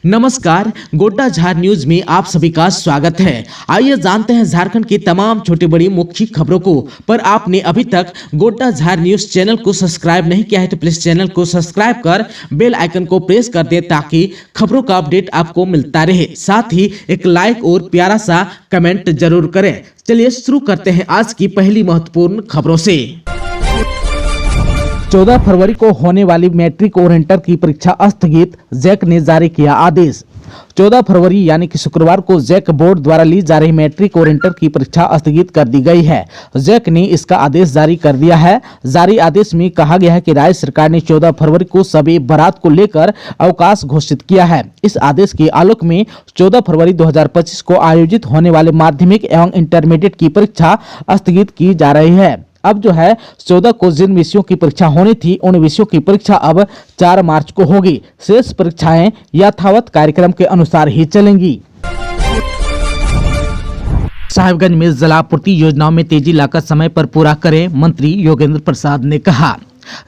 नमस्कार, गोड्डा झार न्यूज में आप सभी का स्वागत है। आइए जानते हैं झारखंड की तमाम छोटी बड़ी मुख्य खबरों को। पर आपने अभी तक गोड्डा झार न्यूज चैनल को सब्सक्राइब नहीं किया है तो प्लीज चैनल को सब्सक्राइब कर बेल आइकन को प्रेस कर दे ताकि खबरों का अपडेट आपको मिलता रहे। साथ ही एक लाइक और प्यारा सा कमेंट जरूर करें। चलिए शुरू करते हैं आज की पहली महत्वपूर्ण खबरों से। 14 फरवरी को होने वाली मैट्रिक और इंटर की परीक्षा स्थगित, जैक ने जारी किया आदेश। 14 फरवरी यानी कि शुक्रवार को जैक बोर्ड द्वारा ली जा रही मैट्रिक और इंटर की परीक्षा स्थगित कर दी गई है। जैक ने इसका आदेश जारी कर दिया है। जारी आदेश में कहा गया है कि राज्य सरकार ने 14 फरवरी को सभी बारात को लेकर अवकाश घोषित किया है। इस आदेश के आलोक में 14 फरवरी 2025 को आयोजित होने वाले माध्यमिक एवं इंटरमीडिएट की परीक्षा स्थगित की जा रही है। अब जो है 14 को जिन विषयों की परीक्षा होनी थी उन विषयों की परीक्षा अब 4 मार्च को होगी। शेष परीक्षाएं यथावत कार्यक्रम के अनुसार ही चलेंगी। साहिबगंज में जलापूर्ति योजनाओं में तेजी लाकर समय पर पूरा करें, मंत्री योगेंद्र प्रसाद ने कहा।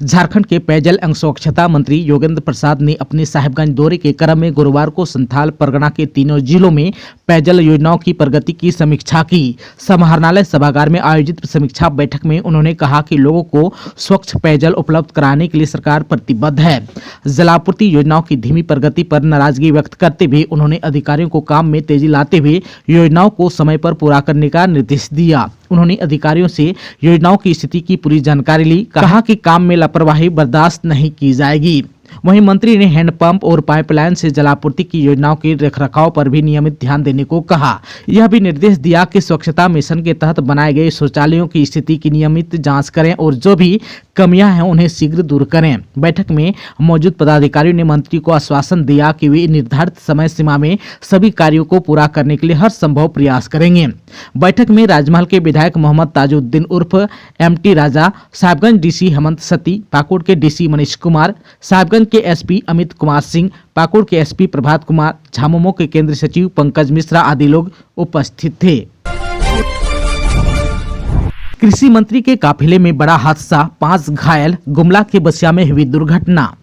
झारखंड के पेयजल एवं स्वच्छता मंत्री योगेंद्र प्रसाद ने अपने साहिबगंज दौरे के क्रम में गुरुवार को संथाल परगना के तीनों जिलों में पेयजल योजनाओं की प्रगति की समीक्षा की। समाहरणालय सभागार में आयोजित समीक्षा बैठक में उन्होंने कहा कि लोगों को स्वच्छ पेयजल उपलब्ध कराने के लिए सरकार प्रतिबद्ध है। जलापूर्ति योजनाओं की धीमी प्रगति पर नाराजगी व्यक्त करते हुए उन्होंने अधिकारियों को काम में तेजी लाते हुए योजनाओं को समय पर पूरा करने का निर्देश दिया। उन्होंने अधिकारियों से योजनाओं की स्थिति की पूरी जानकारी ली। कहा कि काम में लापरवाही बर्दाश्त नहीं की जाएगी। वहीं मंत्री ने हैंडपंप और पाइपलाइन से जलापूर्ति की योजनाओं के रखरखाव पर भी नियमित ध्यान देने को कहा। यह भी निर्देश दिया कि स्वच्छता मिशन के तहत बनाए गए शौचालयों की स्थिति की नियमित जांच करें और जो भी कमियां हैं उन्हें शीघ्र दूर करें। बैठक में मौजूद पदाधिकारियों ने मंत्री को आश्वासन दिया कि वे निर्धारित समय सीमा में सभी कार्यों को पूरा करने के लिए हर संभव प्रयास करेंगे। बैठक में राजमहल के विधायक मोहम्मद ताजुद्दीन उर्फ एमटी राजा, साहिबगंज डीसी हेमंत सती, पाकुड़ के डीसी मनीष कुमार, साहिबगंज के एसपी अमित कुमार सिंह, पाकुड़ के एसपी प्रभात कुमार, झामुमो के केंद्रीय सचिव पंकज मिश्रा आदि लोग उपस्थित थे। कृषि मंत्री के काफिले में बड़ा हादसा, 5 घायल, गुमला के बसिया में हुई दुर्घटना।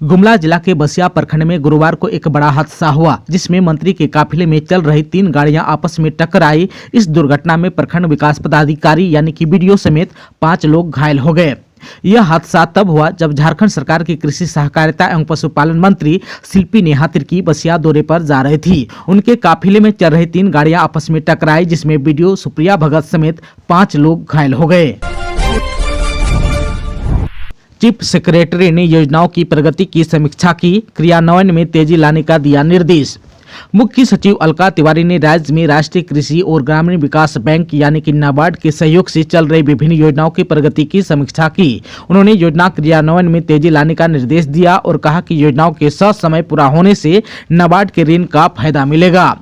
गुमला जिला के बसिया प्रखंड में गुरुवार को एक बड़ा हादसा हुआ जिसमें मंत्री के काफिले में चल रही 3 गाड़ियां आपस में टकराई। इस दुर्घटना में प्रखंड विकास पदाधिकारी यानी कि बीडीओ समेत 5 लोग घायल हो गए। यह हादसा तब हुआ जब झारखंड सरकार की कृषि सहकारिता एवं पशुपालन मंत्री शिल्पी नेहा तिर्की बसिया दौरे पर जा रही थी। उनके काफिले में चल रही 3 गाड़ियां आपस में टकराई जिसमें बीडीओ सुप्रिया भगत समेत 5 लोग घायल हो गए। चीफ सेक्रेटरी ने योजनाओं की प्रगति की समीक्षा की, क्रियान्वयन में तेजी लाने का दिया निर्देश। मुख्य सचिव अलका तिवारी ने राज्य में राष्ट्रीय कृषि और ग्रामीण विकास बैंक यानी कि नाबार्ड के सहयोग से चल रही विभिन्न योजनाओं की प्रगति की समीक्षा की। उन्होंने योजना क्रियान्वयन में तेजी लाने का निर्देश दिया और कहा कि योजनाओं के समय पूरा होने से नाबार्ड के ऋण का फायदा मिलेगा।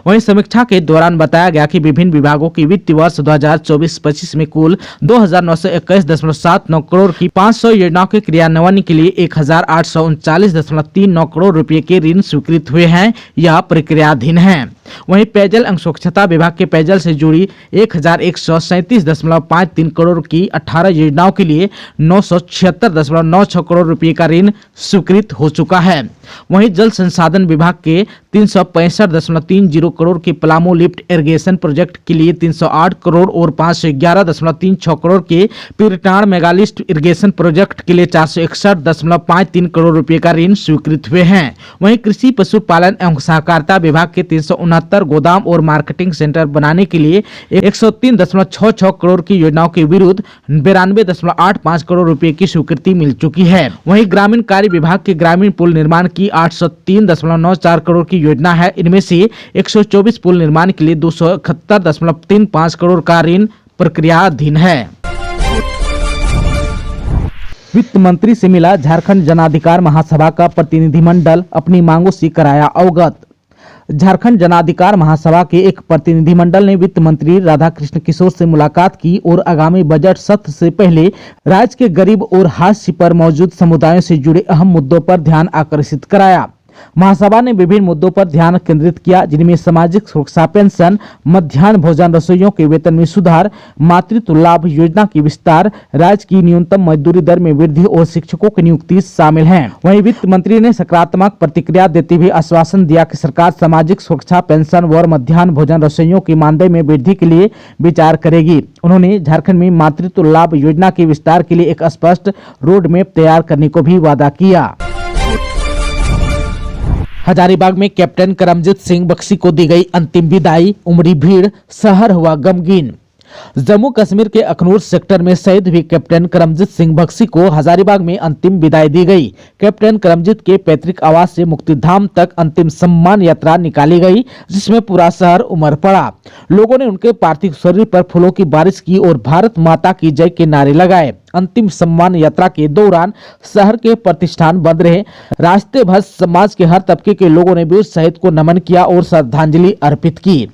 वहीं समीक्षा के दौरान बताया गया कि विभिन्न विभागों की वित्तीय वर्ष 2024-25 में कुल 2,921.79 करोड़ की 500 योजनाओं के क्रियान्वयन के लिए 1,839.39 करोड़ रुपए के ऋण स्वीकृत हुए हैं या प्रक्रियाधीन हैं। वहीं पेयजल एवं स्वच्छता विभाग के पेयजल से जुड़ी 1,137.53 करोड़ की 18 योजनाओं के लिए 976.96 करोड़ रुपए का ऋण स्वीकृत हो चुका है। वहीं जल संसाधन विभाग के 365.30 करोड़ के पलामू लिफ्ट इरिगेशन प्रोजेक्ट के लिए 308 करोड़ और 511.36 करोड़ के पीरटाण मेगालिस्ट इरिगेशन प्रोजेक्ट के लिए 461.53 करोड़ रुपए का ऋण स्वीकृत हुए हैं। वहीं कृषि पशुपालन एवं सहकारिता विभाग के 369 गोदाम और मार्केटिंग सेंटर बनाने के लिए 103.66 करोड़ की योजनाओं के विरुद्ध 92.85 करोड़ रुपए की स्वीकृति मिल चुकी है। वहीं ग्रामीण कार्य विभाग के ग्रामीण पुल निर्माण की 803.94 करोड़ की योजना है। इनमें से 124 पुल निर्माण के लिए 271.35 करोड़ का ऋण प्रक्रियाधीन है। वित्त मंत्री से मिला झारखंड जन अधिकार महासभा का प्रतिनिधिमंडल, अपनी मांगों से कराया अवगत। झारखंड जन अधिकार महासभा के एक प्रतिनिधिमंडल ने वित्त मंत्री राधाकृष्ण किशोर से मुलाकात की और आगामी बजट सत्र से पहले राज्य के गरीब और हाशिए पर मौजूद समुदायों से जुड़े अहम मुद्दों पर ध्यान आकर्षित कराया। महासभा ने विभिन्न मुद्दों पर ध्यान केंद्रित किया, जिनमें सामाजिक सुरक्षा पेंशन, मध्याह्न भोजन, रसोइयों के वेतन में सुधार, मातृत्व लाभ योजना की विस्तार, राज्य की न्यूनतम मजदूरी दर में वृद्धि और शिक्षकों की नियुक्ति शामिल हैं। वहीं वित्त मंत्री ने सकारात्मक प्रतिक्रिया देते हुए आश्वासन दिया कि सरकार सामाजिक सुरक्षा पेंशन व मध्याह्न भोजन रसोइयों की मानदेय में वृद्धि के लिए विचार करेगी। उन्होंने झारखंड में मातृत्व लाभ योजना के विस्तार के लिए एक स्पष्ट रोड मैप तैयार करने को भी वादा किया। हजारीबाग में कैप्टन करमजीत सिंह बख्शी को दी गई अंतिम विदाई, उमड़ी भीड़, शहर हुआ गमगीन। जम्मू कश्मीर के अखनूर सेक्टर में शहीद हुए कैप्टन करमजीत सिंह बख्शी को हजारीबाग में अंतिम विदाई दी गई। कैप्टन करमजीत के पैतृक आवास से मुक्तिधाम तक अंतिम सम्मान यात्रा निकाली गई, जिसमें पूरा शहर उमड़ पड़ा। लोगों ने उनके पार्थिव शरीर पर फूलों की बारिश की और भारत माता की जय के नारे लगाए। अंतिम सम्मान यात्रा के दौरान शहर के प्रतिष्ठान बंद रहे। रास्ते भर समाज के हर तबके के लोगों ने भी उस शहीद को नमन किया और श्रद्धांजलि अर्पित की।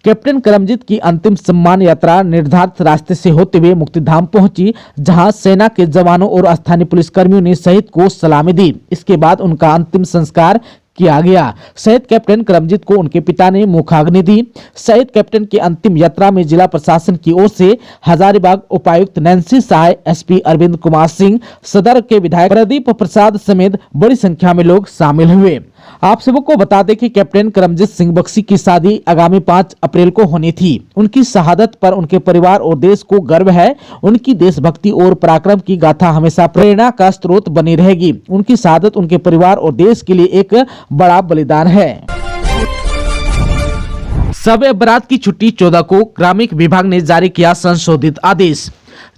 कैप्टन करमजीत की अंतिम सम्मान यात्रा निर्धारित रास्ते से होते हुए मुक्तिधाम पहुंची, जहां सेना के जवानों और स्थानीय पुलिसकर्मियों ने शहीद को सलामी दी। इसके बाद उनका अंतिम संस्कार किया गया। शहीद कैप्टन करमजीत को उनके पिता ने मुखाग्नि दी। शहीद कैप्टन की अंतिम यात्रा में जिला प्रशासन की ओर से हजारीबाग उपायुक्त नैन्सी सहाय, एसपी अरविंद कुमार सिंह, सदर के विधायक प्रदीप प्रसाद समेत बड़ी संख्या में लोग शामिल हुए। आप सबको बता दें कि कैप्टन करमजीत सिंह बख्शी की शादी आगामी 5 अप्रैल को होनी थी। उनकी शहादत पर उनके परिवार और देश को गर्व है। उनकी देशभक्ति और पराक्रम की गाथा हमेशा प्रेरणा का स्रोत बनी रहेगी। उनकी शहादत उनके परिवार और देश के लिए एक बड़ा बलिदान है। शब-ए बारात की छुट्टी 14 को कार्मिक विभाग ने जारी किया संशोधित आदेश।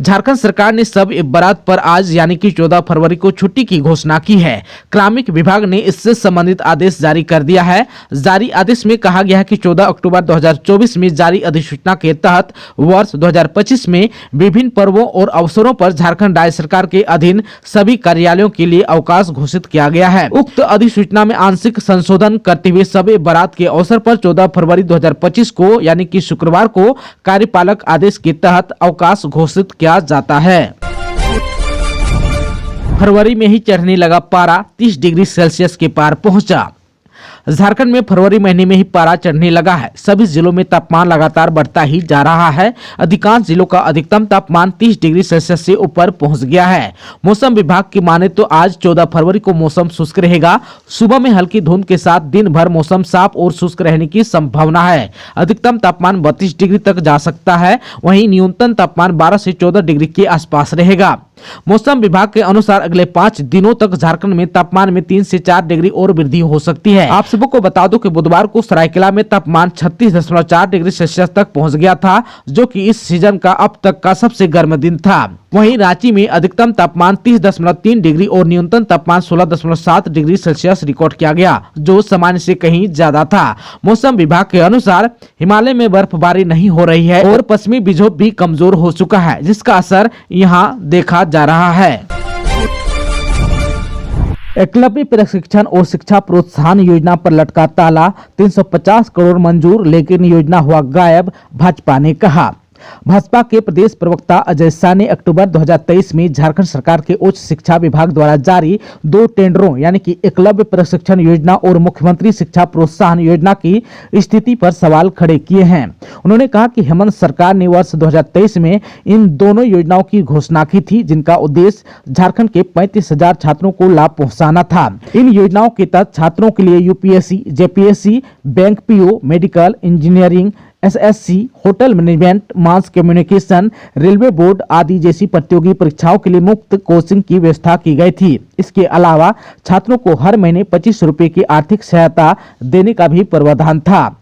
झारखंड सरकार ने शब-ए बारात पर आज यानी कि 14 फरवरी को छुट्टी की घोषणा की है। कार्मिक विभाग ने इससे संबंधित आदेश जारी कर दिया है। जारी आदेश में कहा गया है कि 14 अक्टूबर 2024 में जारी अधिसूचना के तहत वर्ष 2025 में विभिन्न पर्वों और अवसरों पर झारखंड राज्य सरकार के अधीन सभी कार्यालयों के लिए अवकाश घोषित किया गया है। उक्त अधिसूचना में आंशिक संशोधन करते हुए शब-ए बारात के अवसर पर 14 फरवरी 2025 को यानी कि शुक्रवार को कार्यपालक आदेश के तहत अवकाश घोषित किया जाता है। फरवरी में ही चढ़ने लगा पारा, 30 डिग्री सेल्सियस के पार पहुंचा। झारखंड में फरवरी महीने में ही पारा चढ़ने लगा है। सभी जिलों में तापमान लगातार बढ़ता ही जा रहा है। अधिकांश जिलों का अधिकतम तापमान 30 डिग्री सेल्सियस से ऊपर पहुंच गया है। मौसम विभाग की माने तो आज 14 फरवरी को मौसम शुष्क रहेगा। सुबह में हल्की धुंध के साथ दिन भर मौसम साफ और शुष्क रहने की संभावना है। अधिकतम तापमान 32 डिग्री तक जा सकता है। वहीं न्यूनतम तापमान 12 से 14 डिग्री के आसपास रहेगा। मौसम विभाग के अनुसार अगले 5 दिनों तक झारखंड में तापमान में 3 से 4 डिग्री और वृद्धि हो सकती है। आप सबको बता दो कि बुधवार को सरायकेला में तापमान 36.4 डिग्री सेल्सियस तक पहुंच गया था, जो कि इस सीजन का अब तक का सबसे गर्म दिन था। वहीं रांची में अधिकतम तापमान 30.3 डिग्री और न्यूनतम तापमान 16.7 डिग्री सेल्सियस रिकॉर्ड किया गया, जो सामान्य से कहीं ज्यादा था। मौसम विभाग के अनुसार हिमालय में बर्फबारी नहीं हो रही है और पश्चिमी विक्षोभ भी कमजोर हो चुका है, जिसका असर यहाँ देखा जा रहा है। एकलव्य प्रशिक्षण और शिक्षा प्रोत्साहन योजना पर लटका ताला, 350 करोड़ मंजूर लेकिन योजना हुआ गायब, भाजपा ने कहा। भाजपा के प्रदेश प्रवक्ता अजय शाह ने अक्टूबर 2023 में झारखंड सरकार के उच्च शिक्षा विभाग द्वारा जारी 2 टेंडरों यानी कि एकलव्य प्रशिक्षण योजना और मुख्यमंत्री शिक्षा प्रोत्साहन योजना की स्थिति पर सवाल खड़े किए हैं। उन्होंने कहा कि हेमंत सरकार ने वर्ष 2023 में इन दोनों योजनाओं की घोषणा की थी, जिनका उद्देश्य झारखंड के 35,000 छात्रों को लाभ पहुंचाना था। इन योजनाओं के तहत छात्रों के लिए UPSC, JPSC, bank PO, medical, engineering, SSC, hotel management, mass communication, railway board आदि जैसी प्रतियोगी परीक्षाओं के लिए मुफ्त कोचिंग की व्यवस्था की गई थी। इसके अलावा छात्रों को हर महीने 25 रुपए की आर्थिक सहायता देने का भी प्रावधान था।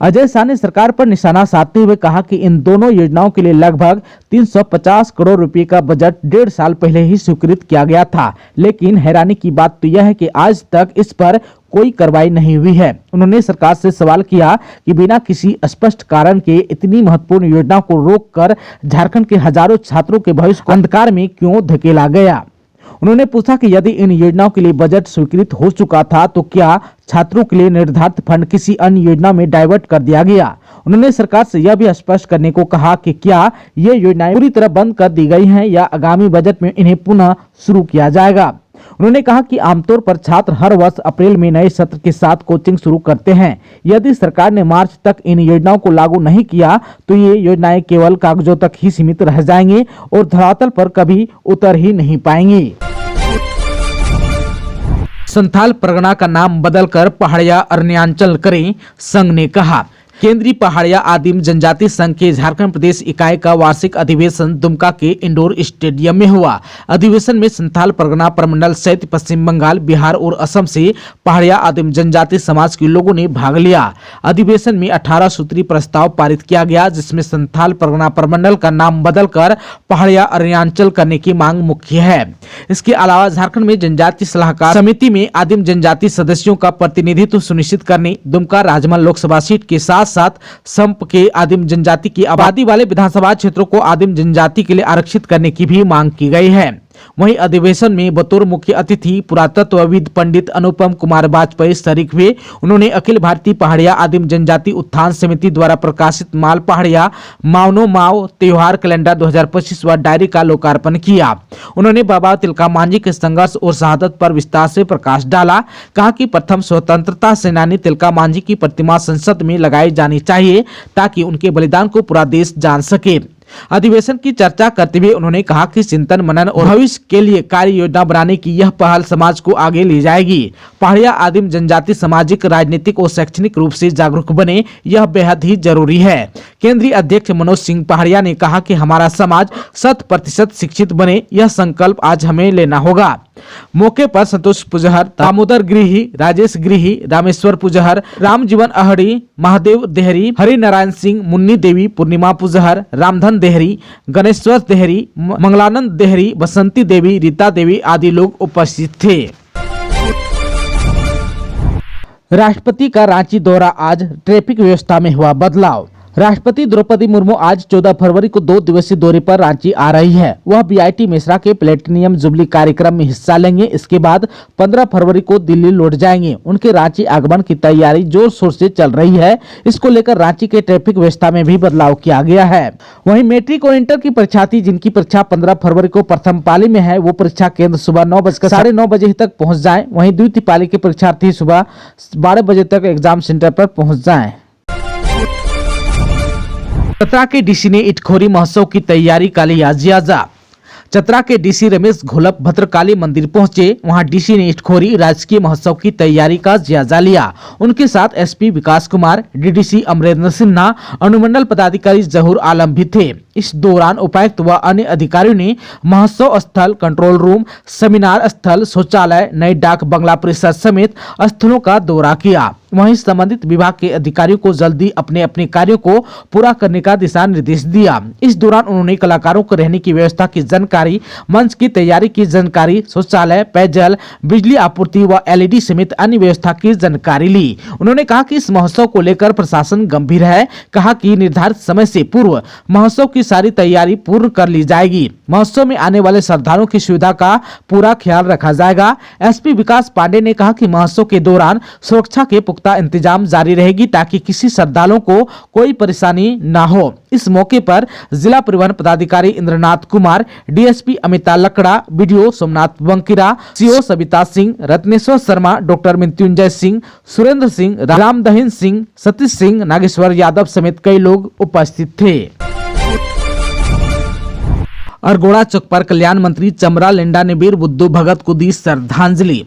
अजय शाह ने सरकार पर निशाना साधते हुए कहा कि इन दोनों योजनाओं के लिए लगभग 350 करोड़ रुपए का बजट 1.5 साल पहले ही स्वीकृत किया गया था, लेकिन हैरानी की बात तो यह है कि आज तक इस पर कोई कार्रवाई नहीं हुई है। उन्होंने सरकार से सवाल किया कि बिना किसी स्पष्ट कारण के इतनी महत्वपूर्ण योजनाओं को रोककर झारखंड के हजारों छात्रों के भविष्य को अंधकार में क्यों धकेला गया। उन्होंने पूछा कि यदि इन योजनाओं के लिए बजट स्वीकृत हो चुका था तो क्या छात्रों के लिए निर्धारित फंड किसी अन्य योजना में डाइवर्ट कर दिया गया। उन्होंने सरकार से यह भी स्पष्ट करने को कहा कि क्या ये योजनाएं पूरी तरह बंद कर दी गई हैं या आगामी बजट में इन्हें पुनः शुरू किया जाएगा। उन्होंने कहा कि आमतौर पर छात्र हर वर्ष अप्रैल में नए सत्र के साथ कोचिंग शुरू करते हैं। यदि सरकार ने मार्च तक इन योजनाओं को लागू नहीं किया तो ये योजनाएं केवल कागजों तक ही सीमित रह जाएंगी और धरातल पर कभी उतर ही नहीं पाएंगी। संथाल परगना का नाम बदलकर पहाड़िया अरण्यांचल करें, संघ ने कहा। केंद्रीय पहाड़िया आदिम जनजाति संघ के झारखंड प्रदेश इकाई का वार्षिक अधिवेशन दुमका के इंडोर स्टेडियम में हुआ। अधिवेशन में संथाल परगना प्रमंडल सहित पश्चिम बंगाल, बिहार और असम से पहाड़िया आदिम जनजाति समाज के लोगों ने भाग लिया। अधिवेशन में 18 सूत्रीय प्रस्ताव पारित किया गया, जिसमें संथाल परगना प्रमंडल का नाम बदलकर पहाड़िया अरण्यांचल करने की मांग मुख्य है। इसके अलावा झारखंड में जनजाति सलाहकार समिति में आदिम जनजाति सदस्यों का प्रतिनिधित्व सुनिश्चित करने, दुमका राजमहल लोकसभा सीट के साथ संप के आदिम जनजाति की आबादी वाले विधानसभा क्षेत्रों को आदिम जनजाति के लिए आरक्षित करने की भी मांग की गई है। वहीं अधिवेशन में बतौर मुख्य अतिथि पुरातत्वविद पंडित अनुपम कुमार वाजपेयी शरीक हुए। उन्होंने अखिल भारतीय पहाड़िया आदिम जनजाति उत्थान समिति द्वारा प्रकाशित माल पहाड़िया मावनो माव त्योहार कैलेंडर 2025 व डायरी का लोकार्पण किया। उन्होंने बाबा तिलका मांझी के संघर्ष और शहादत पर विस्तार से प्रकाश डाला। कहा कि प्रथम स्वतंत्रता सेनानी तिलका मांझी की प्रतिमा संसद में लगाई जानी चाहिए ताकि उनके बलिदान को पूरा देश जान सके। अधिवेशन की चर्चा करते हुए उन्होंने कहा कि चिंतन मनन और भविष्य के लिए कार्य योजना बनाने की यह पहल समाज को आगे ले जाएगी। पहाड़िया आदिम जनजाति सामाजिक, राजनीतिक और शैक्षणिक रूप से जागरूक बने, यह बेहद ही जरूरी है। केंद्रीय अध्यक्ष मनोज सिंह पहाड़िया ने कहा कि हमारा समाज 100% शिक्षित बने, यह संकल्प आज हमें लेना होगा। मौके पर संतोष पुजहर, दामोदर गिरिही, राजेश गिरिही, रामेश्वर पुजहर, रामजीवन अहड़ी, महादेव देहरी, हरि नारायण सिंह, मुन्नी देवी, पूर्णिमा पुजहर, रामधन देहरी, गणेश्वर देहरी, मंगलानंद देहरी, बसंती देवी, रीता देवी आदि लोग उपस्थित थे। राष्ट्रपति का रांची दौरा, आज ट्रैफिक व्यवस्था में हुआ बदलाव। राष्ट्रपति द्रौपदी मुर्मू आज 14 फरवरी को 2 दिवसीय दौरे पर रांची आ रही है। वह बीआईटी मिश्रा के प्लेटिनियम जुबली कार्यक्रम में हिस्सा लेंगे। इसके बाद 15 फरवरी को दिल्ली लौट जाएंगे। उनके रांची आगमन की तैयारी जोर शोर से चल रही है। इसको लेकर रांची के ट्रैफिक व्यवस्था में भी बदलाव किया गया है। वहीं मैट्रिक और इंटर की परीक्षार्थी जिनकी परीक्षा 15 फरवरी को प्रथम पाली में है, वो परीक्षा केंद्र सुबह 9:09 बजे तक पहुँच जाए। वहीं द्वितीय पाली के परीक्षार्थी सुबह 12 बजे तक एग्जाम सेंटर पर पहुँच जाए। चतरा के डीसी ने इटखोरी महोत्सव की तैयारी का लिया जायजा। चतरा के डीसी रमेश घोलप भद्रकाली मंदिर पहुंचे। वहां डीसी ने इटखोरी राजकीय महोत्सव की तैयारी का जायजा लिया। उनके साथ एसपी विकास कुमार, डीडीसी अमरेंद्र सिन्हा, अनुमंडल पदाधिकारी जहूर आलम भी थे। इस दौरान उपायुक्त व अन्य अधिकारियों ने महोत्सव स्थल, कंट्रोल रूम, सेमिनार स्थल, शौचालय, नए डाक बंगला परिसर समेत स्थलों का दौरा किया। वहीं संबंधित विभाग के अधिकारियों को जल्दी अपने अपने कार्यों को पूरा करने का दिशा निर्देश दिया। इस दौरान उन्होंने कलाकारों को रहने की व्यवस्था की जानकारी, मंच की तैयारी की जानकारी, शौचालय, पेयजल, बिजली आपूर्ति व एलईडी समेत अन्य व्यवस्था की जानकारी ली। उन्होंने कहा कि इस महोत्सव को लेकर प्रशासन गंभीर है। कहा कि निर्धारित समय से पूर्व महोत्सव की सारी तैयारी पूर्ण कर ली जाएगी। महोत्सव में आने वाले श्रद्धालुओं की सुविधा का पूरा ख्याल रखा जाएगा। एसपी विकास पांडे ने कहा कि महोत्सव के दौरान सुरक्षा के पुख्ता इंतजाम जारी रहेगी ताकि किसी श्रद्धालुओं को कोई परेशानी न हो। इस मौके पर जिला परिवहन पदाधिकारी Indranath Kumar, DSP Amita Lakra, BDO Somnath Bankira, CO Savita Singh, Ratneshwar Sharma, doctor Mrityunjay Singh, Surendra Singh, Ramdahin Singh, Satish Singh, Nageshwar Yadav समेत कई लोग उपस्थित थे। अरगोड़ा चौक पर कल्याण मंत्री चमरा लेंडा ने वीर बुद्धू भगत को दी श्रद्धांजलि।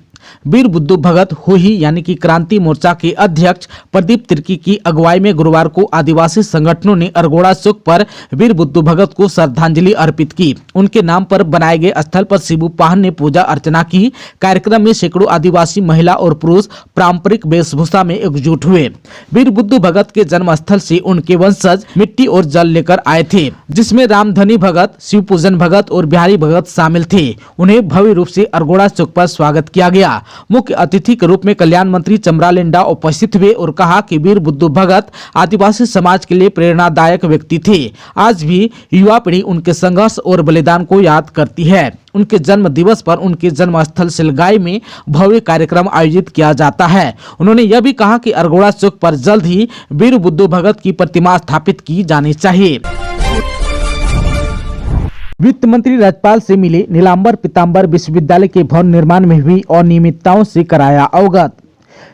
वीर बुद्धू भगत होही यानी कि क्रांति मोर्चा के अध्यक्ष प्रदीप तिर्की की अगुवाई में गुरुवार को आदिवासी संगठनों ने अरगोड़ा चौक पर वीर बुद्धू भगत को श्रद्धांजलि अर्पित की। उनके नाम पर बनाए गए स्थल पर शिबू पाहन ने पूजा अर्चना की। कार्यक्रम में सैकड़ों आदिवासी महिला और पुरुष पारंपरिक वेशभूषा में एकजुट हुए। वीर बुद्धू भगत के जन्म स्थल से उनके वंशज मिट्टी और जल लेकर आए थे, जिसमें रामधनी भगत, शिव पूजन भगत और बिहारी भगत शामिल थे। उन्हें भव्य रूप से अरगोड़ा चौक पर स्वागत किया गया। मुख्य अतिथि के रूप में कल्याण मंत्री चमरा लेंडा उपस्थित हुए और कहा कि वीर बुद्धू भगत आदिवासी समाज के लिए प्रेरणादायक व्यक्ति थे। आज भी युवा पीढ़ी उनके संघर्ष और बलिदान को याद करती है। उनके जन्म दिवस पर उनके जन्म स्थल सिलगाई में भव्य कार्यक्रम आयोजित किया जाता है। उन्होंने यह भी कहा कि अरगोड़ा चौक पर जल्द ही वीर बुद्धू भगत की प्रतिमा स्थापित की जानी चाहिए। वित्त मंत्री राज्यपाल से मिले, नीलांबर पीताम्बर विश्वविद्यालय के भवन निर्माण में हुई अनियमितताओं से कराया अवगत।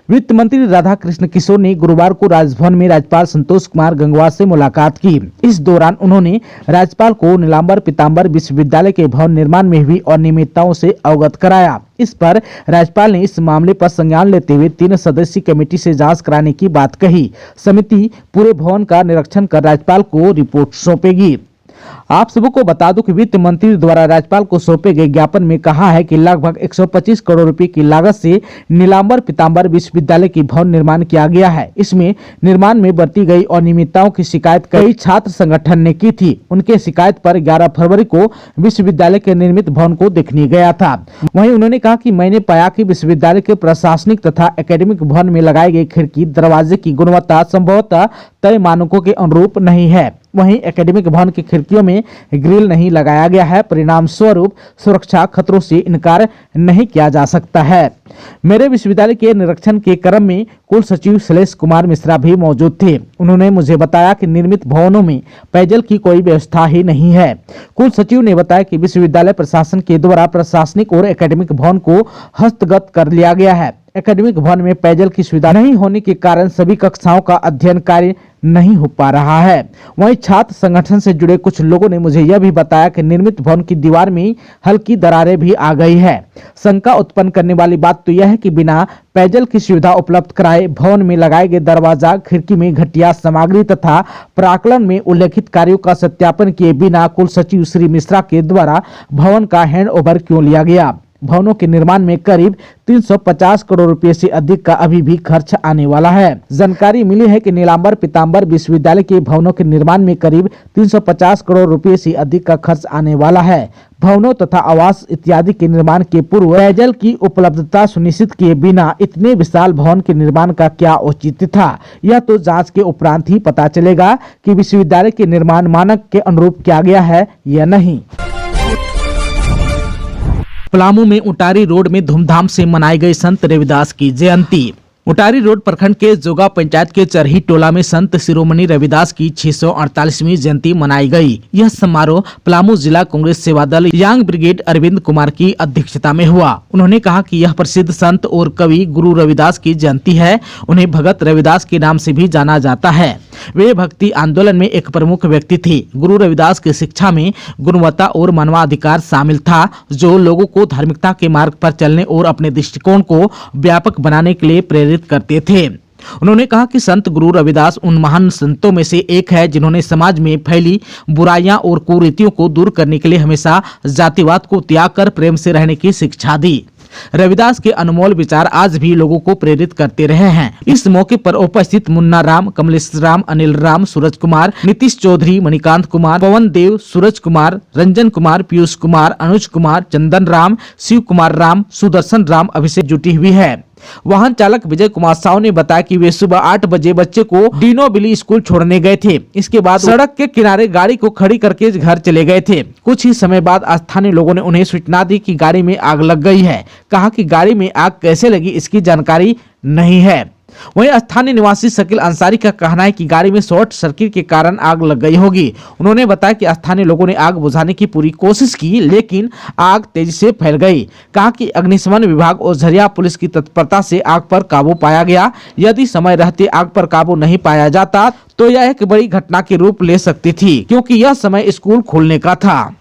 वित्त मंत्री राधाकृष्ण किशोर ने गुरुवार को राजभवन में राज्यपाल संतोष कुमार गंगवार से मुलाकात की। इस दौरान उन्होंने राज्यपाल को नीलांबर पीताम्बर विश्वविद्यालय के भवन निर्माण में हुई अनियमितताओं से अवगत कराया। इस पर राज्यपाल ने इस मामले पर संज्ञान लेते हुए 3 सदस्यीय कमेटी से जांच कराने की बात कही। समिति पूरे भवन का निरीक्षण कर राज्यपाल को रिपोर्ट सौंपेगी। आप सबको बता दूं कि वित्त मंत्री द्वारा राज्यपाल को सौंपे गए ज्ञापन में कहा है कि लगभग 125 करोड़ रुपए की लागत से नीलांबर पीताम्बर विश्वविद्यालय की भवन निर्माण किया गया है। इसमें निर्माण में बरती गई अनियमितताओं की शिकायत कई छात्र संगठन ने की थी। उनके शिकायत पर 11 फरवरी को विश्वविद्यालय के निर्मित भवन को देखने गया था। वहीं उन्होंने कहा कि मैंने पाया कि विश्वविद्यालय के प्रशासनिक तथा एकेडमिक भवन में लगाए गए खिड़की दरवाजे की गुणवत्ता संभवतः तय मानकों के अनुरूप नहीं है। वहीं एकेडमिक भवन की खिड़कियों में ग्रिल नहीं लगाया गया है। परिणाम स्वरूप सुरक्षा खतरों से इनकार नहीं किया जा सकता है। मेरे विश्वविद्यालय के निरीक्षण के क्रम में कुल सचिव शैलेश कुमार मिश्रा भी मौजूद थे। उन्होंने मुझे बताया कि निर्मित भवनों में पेयजल की कोई व्यवस्था ही नहीं है। कुल सचिव ने बताया कि विश्वविद्यालय प्रशासन के द्वारा प्रशासनिक और एकेडमिक भवन को हस्तगत कर लिया गया है। एकेडमिक भवन में पेयजल की सुविधा नहीं होने के कारण सभी कक्षाओं का अध्ययन कार्य नहीं हो पा रहा है। वहीं छात्र संगठन से जुड़े कुछ लोगों ने मुझे यह भी बताया कि निर्मित भवन की दीवार में हल्की दरारें भी आ गई है। शंका उत्पन्न करने वाली बात तो यह है कि बिना पेयजल की सुविधा उपलब्ध कराए भवन में लगाए गए दरवाजा, खिड़की में घटिया सामग्री तथा प्राक्कलन में उल्लेखित कार्यों का सत्यापन किए बिना कुल सचिव श्री मिश्रा के द्वारा भवन का हैंड ओवर क्यों लिया गया। भवनों के निर्माण में करीब 350 करोड़ रुपए से अधिक का अभी भी खर्च आने वाला है। जानकारी मिली है कि नीलांबर पीताम्बर विश्वविद्यालय के भवनों के निर्माण में करीब 350 करोड़ रुपए से अधिक का खर्च आने वाला है। भवनों तथा आवास इत्यादि के निर्माण के पूर्व पेयजल की उपलब्धता सुनिश्चित किए बिना इतने विशाल भवन के निर्माण का क्या औचित्य था। यह तो जांच के उपरांत ही पता चलेगा कि विश्वविद्यालय के निर्माण मानक के अनुरूप किया गया है या नहीं। पलामू में उटारी रोड में धूमधाम से मनाई गई संत रविदास की जयंती। उटारी रोड प्रखंड के जोगा पंचायत के चरही टोला में संत शिरोमणि रविदास की 648वीं जयंती मनाई गई। यह समारोह पलामू जिला कांग्रेस सेवा दल यांग ब्रिगेड अरविंद कुमार की अध्यक्षता में हुआ। उन्होंने कहा कि यह प्रसिद्ध संत और कवि गुरु रविदास की जयंती है। उन्हें भगत रविदास के नाम से भी जाना जाता है। वे भक्ति आंदोलन में एक प्रमुख व्यक्ति थे। गुरु रविदास की शिक्षा में गुणवत्ता और मानवाधिकार शामिल था, जो लोगों को धार्मिकता के मार्ग पर चलने और अपने दृष्टिकोण को व्यापक बनाने के लिए प्रेरित करते थे। उन्होंने कहा कि संत गुरु रविदास उन महान संतों में से एक है जिन्होंने समाज में फैली बुराइयां और कुरीतियों को दूर करने के लिए हमेशा जातिवाद को त्याग कर प्रेम से रहने की शिक्षा दी। रविदास के अनमोल विचार आज भी लोगों को प्रेरित करते रहे हैं। इस मौके पर उपस्थित मुन्ना राम, कमलेश राम, अनिल राम, सूरज कुमार, नीतीश चौधरी, मणिकांत कुमार, पवन देव, सूरज कुमार, रंजन कुमार, पीयूष कुमार, अनुज कुमार, चंदन राम, शिव कुमार राम, सुदर्शन राम, अभिषेक जुटी हुई है। वाहन चालक विजय कुमार साहू ने बताया कि वे सुबह 8 बजे बच्चे को डीनो बिली स्कूल छोड़ने गए थे। इसके बाद सड़क के किनारे गाड़ी को खड़ी करके घर चले गए थे। कुछ ही समय बाद स्थानीय लोगों ने उन्हें सूचना दी कि गाड़ी में आग लग गई है। कहा कि गाड़ी में आग कैसे लगी इसकी जानकारी नहीं है। वहीं स्थानीय निवासी शकील अंसारी का कहना है कि गाड़ी में शॉर्ट सर्किट के कारण आग लग गई होगी। उन्होंने बताया कि स्थानीय लोगों ने आग बुझाने की पूरी कोशिश की, लेकिन आग तेजी से फैल गई। कहा कि अग्निशमन विभाग और झरिया पुलिस की तत्परता से आग पर काबू पाया गया। यदि समय रहते आग पर काबू नहीं पाया जाता तो यह एक बड़ी घटना के रूप ले सकती थी, क्योंकि यह समय स्कूल खोलने का था।